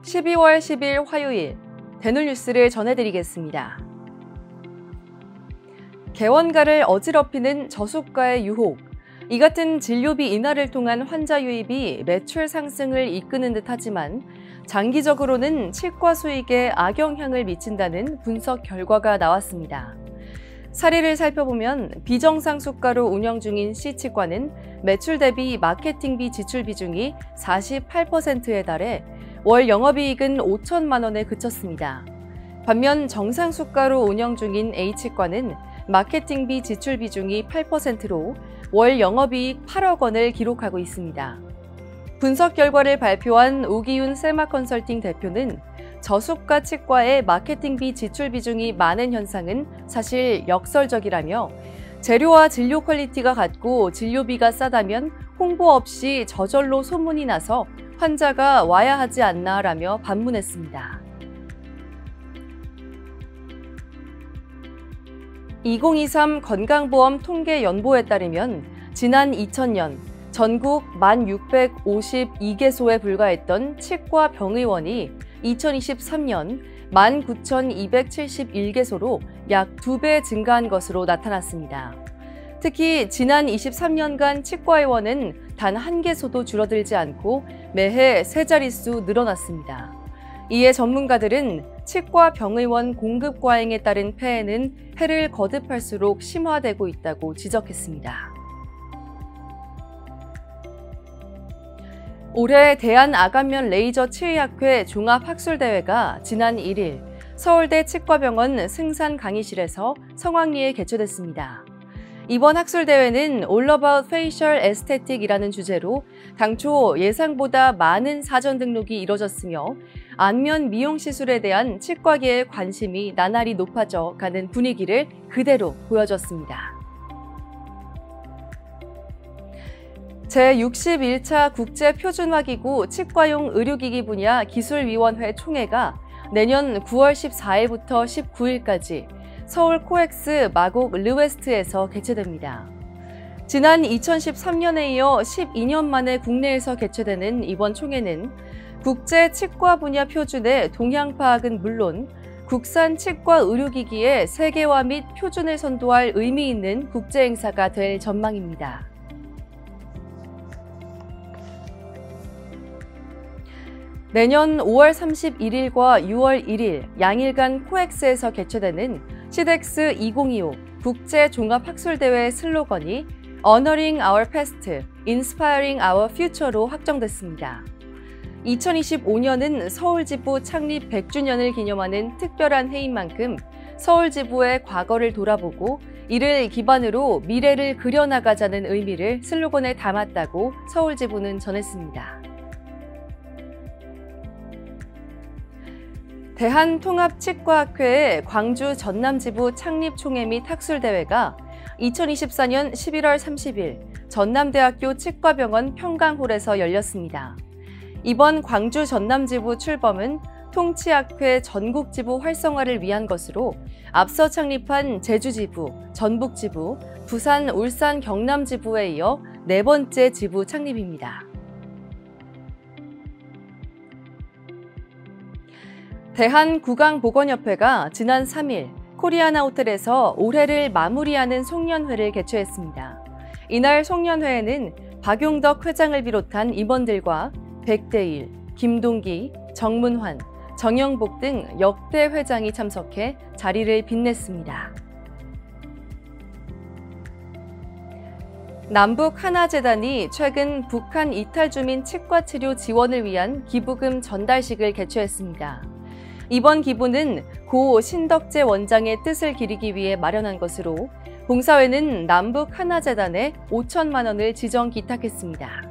12월 10일 화요일 대놀 뉴스를 전해드리겠습니다. 개원가를 어지럽히는 저수가의 유혹. 이 같은 진료비 인하를 통한 환자 유입이 매출 상승을 이끄는 듯하지만 장기적으로는 치과 수익에 악영향을 미친다는 분석 결과가 나왔습니다. 사례를 살펴보면 비정상 수가로 운영 중인 C치과는 매출 대비 마케팅비 지출 비중이 48%에 달해 월 영업이익은 5천만 원에 그쳤습니다. 반면 정상 수가로 운영 중인 A치과는 마케팅비 지출 비중이 8%로 월 영업이익 8억 원을 기록하고 있습니다. 분석 결과를 발표한 우기윤 셀마컨설팅 대표는 저수가 치과의 마케팅비 지출 비중이 많은 현상은 사실 역설적이라며 재료와 진료 퀄리티가 같고 진료비가 싸다면 홍보 없이 저절로 소문이 나서 환자가 와야 하지 않나라며 반문했습니다. 2023 건강보험 통계연보에 따르면 지난 2000년 전국 1,652개소에 불과했던 치과 병의원이 2023년 19,271개소로 약 2배 증가한 것으로 나타났습니다. 특히 지난 23년간 치과의원은 단 1개소도 줄어들지 않고 매해 3자릿수 늘어났습니다. 이에 전문가들은 치과 병의원 공급 과잉에 따른 폐해는 해를 거듭할수록 심화되고 있다고 지적했습니다. 올해 대한아간면 레이저 치의학회 종합학술대회가 지난 1일 서울대 치과병원 승산 강의실에서 성황리에 개최됐습니다. 이번 학술대회는 All About Facial Aesthetic이라는 주제로 당초 예상보다 많은 사전 등록이 이뤄졌으며 안면 미용 시술에 대한 치과계의 관심이 나날이 높아져 가는 분위기를 그대로 보여줬습니다. 제61차 국제표준화기구 치과용 의료기기 분야 기술위원회 총회가 내년 9월 14일부터 19일까지 서울 코엑스 마곡 르웨스트에서 개최됩니다. 지난 2013년에 이어 12년 만에 국내에서 개최되는 이번 총회는 국제 치과 분야 표준의 동향 파악은 물론 국산 치과 의료기기의 세계화 및 표준을 선도할 의미 있는 국제 행사가 될 전망입니다. 내년 5월 31일과 6월 1일 양일간 코엑스에서 개최되는 시덱스 2025 국제종합학술대회 슬로건이 Honoring Our Past, Inspiring Our Future로 확정됐습니다. 2025년은 서울지부 창립 100주년을 기념하는 특별한 해인 만큼 서울지부의 과거를 돌아보고 이를 기반으로 미래를 그려나가자는 의미를 슬로건에 담았다고 서울지부는 전했습니다. 대한통합치과학회의 광주 전남지부 창립총회 및 학술대회가 2024년 11월 30일 전남대학교 치과병원 평강홀에서 열렸습니다. 이번 광주 전남지부 출범은 통치학회 전국지부 활성화를 위한 것으로 앞서 창립한 제주지부, 전북지부, 부산, 울산, 경남지부에 이어 4번째 지부 창립입니다. 대한구강보건협회가 지난 3일 코리아나 호텔에서 올해를 마무리하는 송년회를 개최했습니다. 이날 송년회에는 박용덕 회장을 비롯한 임원들과 백대일, 김동기, 정문환, 정영복 등 역대 회장이 참석해 자리를 빛냈습니다. 남북하나재단이 최근 북한 이탈 주민 치과 치료 지원을 위한 기부금 전달식을 개최했습니다. 이번 기부는 고 신덕재 원장의 뜻을 기리기 위해 마련한 것으로 봉사회는 남북하나재단에 5천만 원을 지정 기탁했습니다.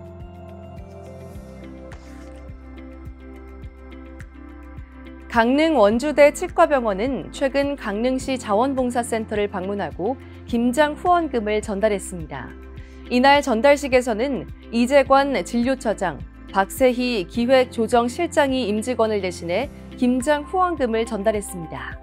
강릉 원주대 치과병원은 최근 강릉시 자원봉사센터를 방문하고 김장 후원금을 전달했습니다. 이날 전달식에서는 이재관 진료처장, 박세희 기획조정실장이 임직원을 대신해 김장 후원금을 전달했습니다.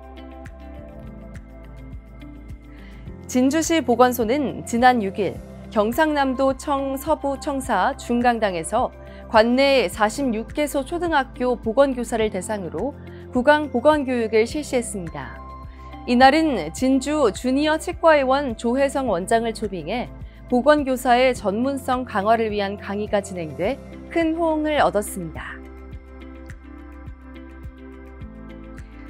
진주시 보건소는 지난 6일 경상남도 청 서부 청사 중강당에서 관내 46개소 초등학교 보건교사를 대상으로 구강 보건교육을 실시했습니다. 이날은 진주 주니어 치과의원 조혜성 원장을 초빙해 보건교사의 전문성 강화를 위한 강의가 진행돼 큰 호응을 얻었습니다.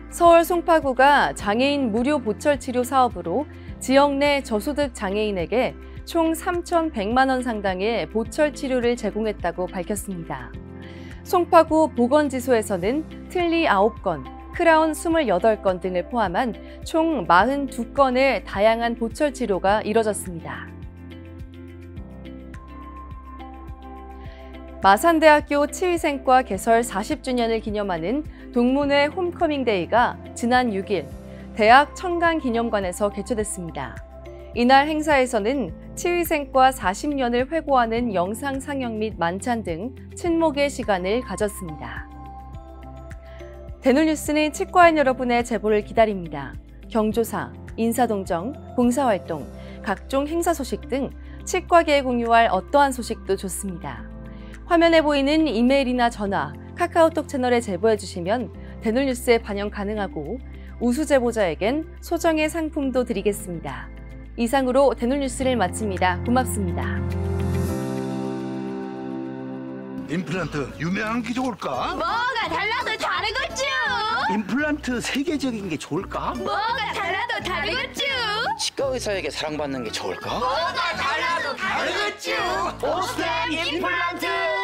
서울 송파구가 장애인 무료 보철 치료 사업으로 지역 내 저소득 장애인에게 총 3,100만 원 상당의 보철 치료를 제공했다고 밝혔습니다. 송파구 보건지소에서는 틀니 9건, 크라운 28건 등을 포함한 총 42건의 다양한 보철 치료가 이뤄졌습니다. 마산대학교 치위생과 개설 40주년을 기념하는 동문회 홈커밍데이가 지난 6일 대학 청강기념관에서 개최됐습니다. 이날 행사에서는 치위생과 40년을 회고하는 영상 상영 및 만찬 등 친목의 시간을 가졌습니다. 대놀뉴스는 치과인 여러분의 제보를 기다립니다. 경조사, 인사동정, 봉사활동, 각종 행사 소식 등 치과계에 공유할 어떠한 소식도 좋습니다. 화면에 보이는 이메일이나 전화, 카카오톡 채널에 제보해 주시면 대놀뉴스에 반영 가능하고 우수 제보자에겐 소정의 상품도 드리겠습니다. 이상으로 대놀뉴스를 마칩니다. 고맙습니다. 임플란트 유명한 게 좋을까? 뭐가 달라도 다르겠죠. 임플란트 세계적인 게 좋을까? 뭐가 달라도 다르겠죠. 치과 의사에게 사랑받는 게 좋을까? 뭐가 달라도 다르겠죠. 오스템 임플란트!